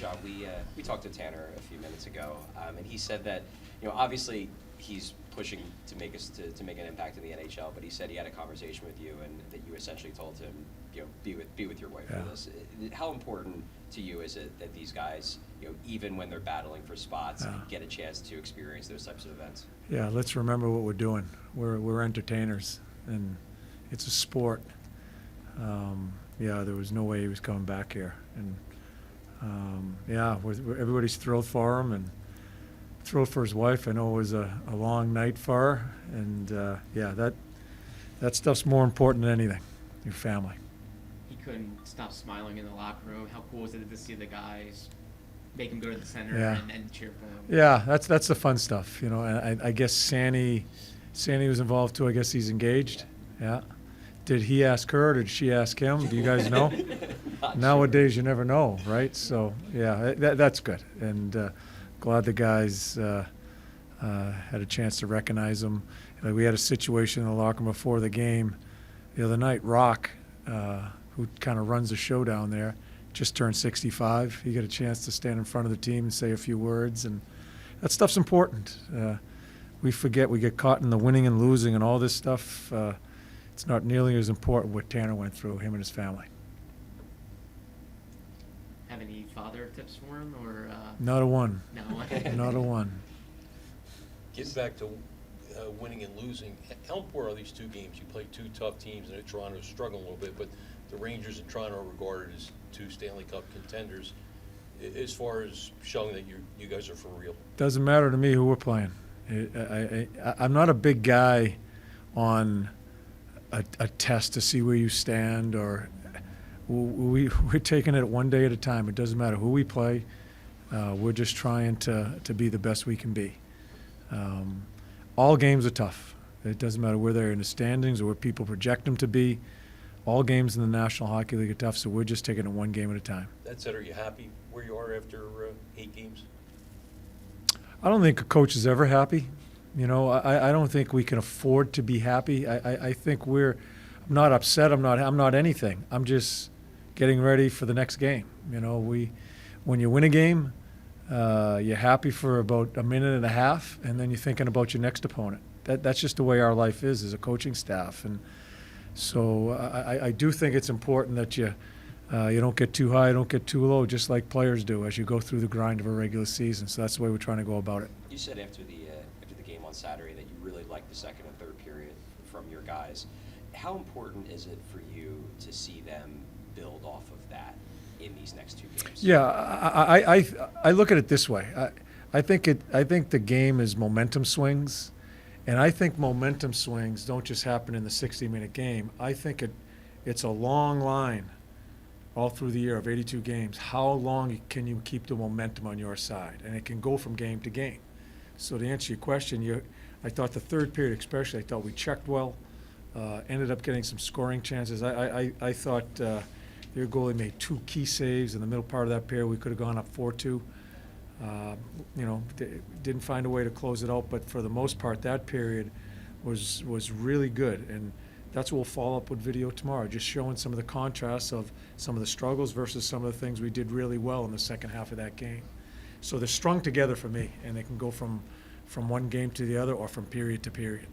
John, we talked to Tanner a few minutes ago, and he said that, obviously he's pushing to make an impact in the NHL, but he said he had a conversation with you and that you essentially told him, be with your wife for this. How important to you is it that these guys, even when they're battling for spots, get a chance to experience those types of events? Yeah, let's remember what we're doing. We're entertainers, and it's a sport. There was no way he was coming back here, and everybody's thrilled for him and thrilled for his wife. I know it was a long night for her, and that stuff's more important than anything. Your family. He couldn't stop smiling in the locker room. How cool was it to see the guys make him go to the center and cheer for him? Yeah, that's the fun stuff, And I guess Sandy was involved too. I guess he's engaged. Yeah. Did he ask her, or did she ask him? Do you guys know? Nowadays, you never know, right? So, that's good. And glad the guys had a chance to recognize him. We had a situation in the locker room before the game the other night. Rock, who kind of runs the show down there, just turned 65. He got a chance to stand in front of the team and say a few words, and that stuff's important. We forget, we get caught in the winning and losing and all this stuff. It's not nearly as important what Tanner went through, him and his family. Have any father tips for him, or? Not a one. No. Not a one. Getting back to winning and losing, how important are these two games? You play two tough teams, and Toronto's struggling a little bit, but the Rangers and Toronto are regarded as two Stanley Cup contenders. As far as showing that you guys are for real, doesn't matter to me who we're playing. I'm not a big guy on a test to see where you stand, or we're taking it one day at a time. It doesn't matter who we play. We're just trying to be the best we can be. All games are tough. It doesn't matter where they're in the standings or where people project them to be. All games in the National Hockey League are tough, so we're just taking it one game at a time. That said, are you happy where you are after 8 games? I don't think a coach is ever happy. I don't think we can afford to be happy. I think I'm not upset. I'm not anything. I'm just getting ready for the next game. When you win a game, you're happy for about a minute and a half, and then you're thinking about your next opponent. That's just the way our life is as a coaching staff. And so I do think it's important that you don't get too high, don't get too low, just like players do as you go through the grind of a regular season. So that's the way we're trying to go about it. You said after the game on Saturday that you really liked the second and third period from your guys. How important is it for you to see them build off of that in these next two games? Yeah, I look at it this way. I think the game is momentum swings, and I think momentum swings don't just happen in the 60-minute game. I think it's a long line all through the year of 82 games. How long can you keep the momentum on your side? And it can go from game to game. So to answer your question, I thought the third period especially, I thought we checked well, ended up getting some scoring chances. I thought their goalie made 2 key saves in the middle part of that period. We could have gone up 4-2. Didn't find a way to close it out, but for the most part, that period was really good. And that's what we'll follow up with video tomorrow, just showing some of the contrasts of some of the struggles versus some of the things we did really well in the second half of that game. So they're strung together for me, and they can go from one game to the other or from period to period.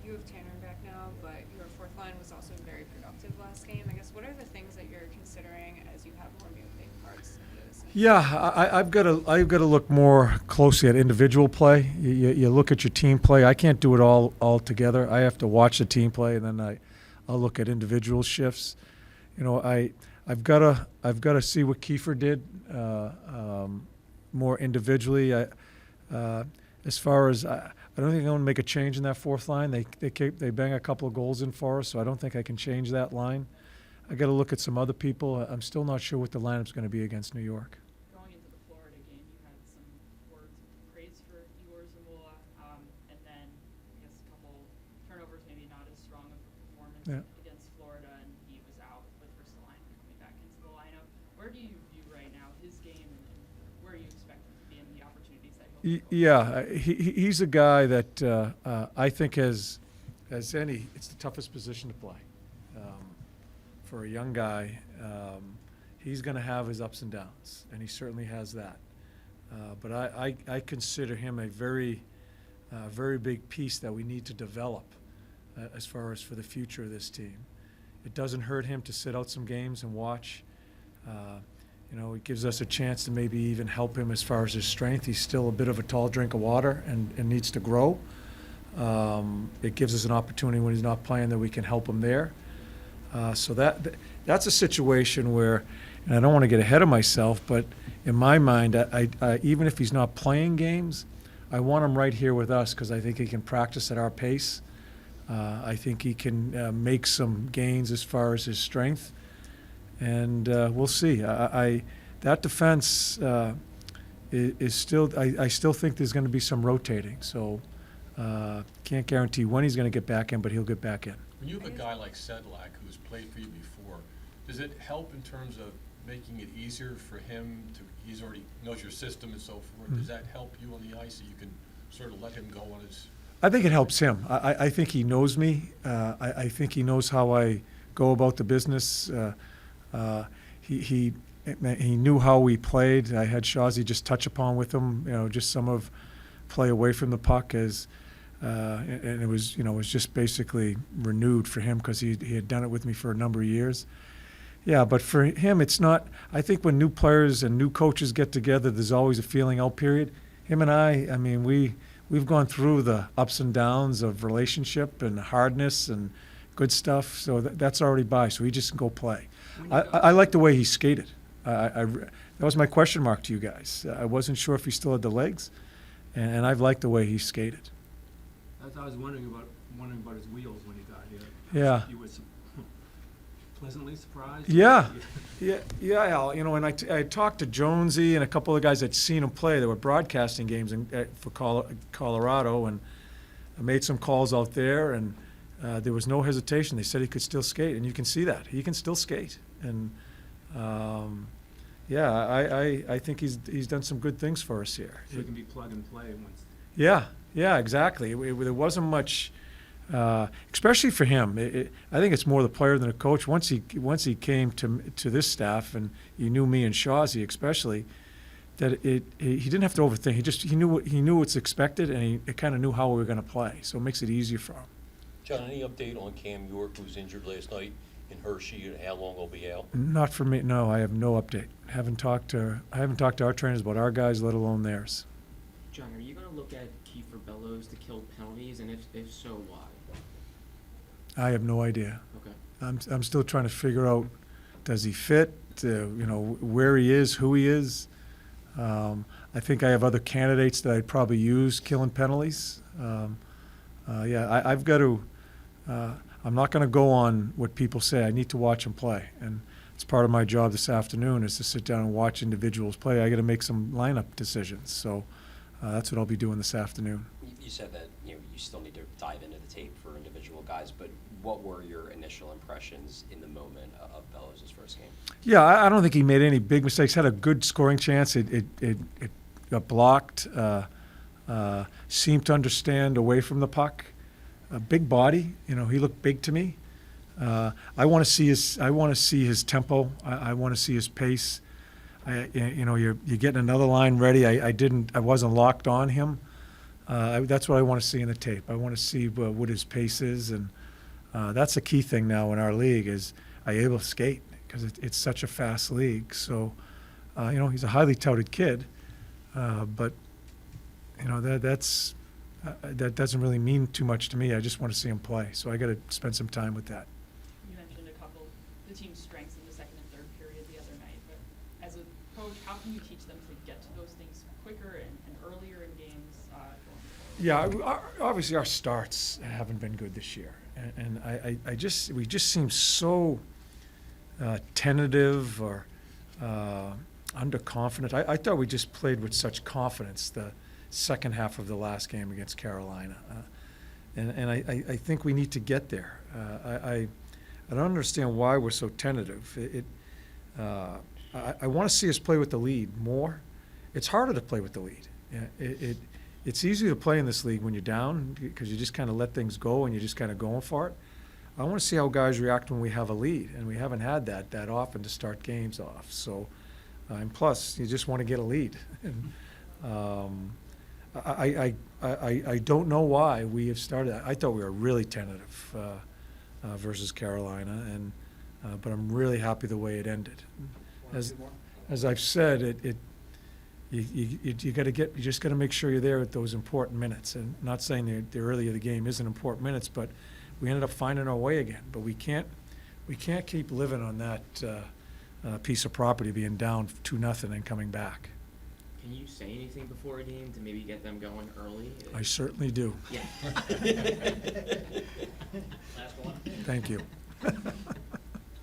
You have Tanner back now, but your fourth line was also very productive last game. I guess, what are the things that you're considering as you have more moving parts into this? Yeah, I've got to look more closely at individual play. You look at your team play. I can't do it all together. I have to watch the team play, and then I'll look at individual shifts. I've got to see what Kiefer did more individually. As far as I don't think I want to make a change in that fourth line. They bang a couple of goals in for us, so I don't think I can change that line. I got to look at some other people. I'm still not sure what the lineup's going to be against New York. Going into the Florida game, you had some words of praise for Igor Zamula, and then I guess a couple turnovers, maybe not as strong of a performance against Florida, and he was out with Ristolainen coming back into the lineup. Where do you view right now his game, and where you expect him to be in the opportunities that he'll he's a guy that I think it's the toughest position to play. For a young guy, he's going to have his ups and downs, and he certainly has that. But I consider him a very big piece that we need to develop as far as for the future of this team. It doesn't hurt him to sit out some games and watch. It gives us a chance to maybe even help him as far as his strength. He's still a bit of a tall drink of water and needs to grow. It gives us an opportunity when he's not playing that we can help him there. So that's a situation where, and I don't want to get ahead of myself, but in my mind, I even if he's not playing games, I want him right here with us because I think he can practice at our pace. I think he can make some gains as far as his strength, and we'll see. That defense is still. I still think there's going to be some rotating. So can't guarantee when he's going to get back in, but he'll get back in. When you have a guy like Sedlak who's played for you before, does it help in terms of making it easier for him he's already knows your system and so forth? Mm-hmm. Does that help you on the ice that you can sort of let him go on his? I think it helps him. I think he knows me. I think he knows how I go about the business. He knew how we played. I had Shawzy just touch upon with him, just some of play away from the puck and it was, it was just basically renewed for him because he had done it with me for a number of years. Yeah, but for him, it's not. I think when new players and new coaches get together, there's always a feeling out period. Him and I mean, we've gone through the ups and downs of relationship and hardness and good stuff. So that's already by. So he just can go play. I like the way he skated. That was my question mark to you guys. I wasn't sure if he still had the legs, and I've liked the way he skated. I was wondering about his wheels when he got here. Yeah. You were pleasantly surprised? Yeah, Al. And I talked to Jonesy and a couple of guys that seen him play. There were broadcasting games for Colorado, and I made some calls out there, and there was no hesitation. They said he could still skate, and you can see that he can still skate. And I think he's done some good things for us here. So it can be plug and play once. Yeah, exactly. There wasn't much. Especially for him, I think it's more the player than the coach. Once he came to this staff, and he knew me and Shawzy especially, that he didn't have to overthink. He knew what's expected, and he kind of knew how we were going to play. So it makes it easier for him. John, any update on Cam York, who was injured last night in Hershey, and how long he'll be out? Not for me. No, I have no update. I haven't talked to our trainers about our guys, let alone theirs. John, are you going to look at Kiefer Bellows to kill penalties, and if so, why? I have no idea. Okay. I'm still trying to figure out, does he fit? Where he is, who he is. I think I have other candidates that I'd probably use killing penalties. I've got to. I'm not going to go on what people say. I need to watch him play, and it's part of my job this afternoon is to sit down and watch individuals play. I got to make some lineup decisions, so that's what I'll be doing this afternoon. You said that you still need to dive into the tape for individual guys, but what were your initial impressions in the moment of Bellows' first game? Yeah, I don't think he made any big mistakes. Had a good scoring chance. It got blocked. Seemed to understand away from the puck. A big body. He looked big to me. I want to see his tempo. I want to see his pace. You're getting another line ready. I wasn't locked on him. That's what I want to see in the tape. I want to see what his pace is, and that's a key thing now in our league is are you able to skate because it's such a fast league. So, he's a highly touted kid, but that doesn't really mean too much to me. I just want to see him play. So I got to spend some time with that. You mentioned a couple the team's strengths in the second and third period the other night, but as a coach, how can you teach them to get to those things quicker and earlier in games going forward? Yeah, obviously our starts haven't been good this year, and we just seem so tentative or underconfident. I thought we just played with such confidence the second half of the last game against Carolina, and I think we need to get there. I don't understand why we're so tentative. I want to see us play with the lead more. It's harder to play with the lead. It's easy to play in this league when you're down because you just kind of let things go and you're just kind of going for it. I want to see how guys react when we have a lead, and we haven't had that often to start games off. So, and plus, you just want to get a lead. And, I don't know why we have started. I thought we were really tentative versus Carolina, and but I'm really happy the way it ended. As I've said, you got to you just got to make sure you're there at those important minutes. And not saying the earlier the game isn't important minutes, but we ended up finding our way again. But we can't keep living on that piece of property being down 2-0 and coming back. Can you say anything before a game to maybe get them going early? I certainly do. Yeah. Last one. Thank you.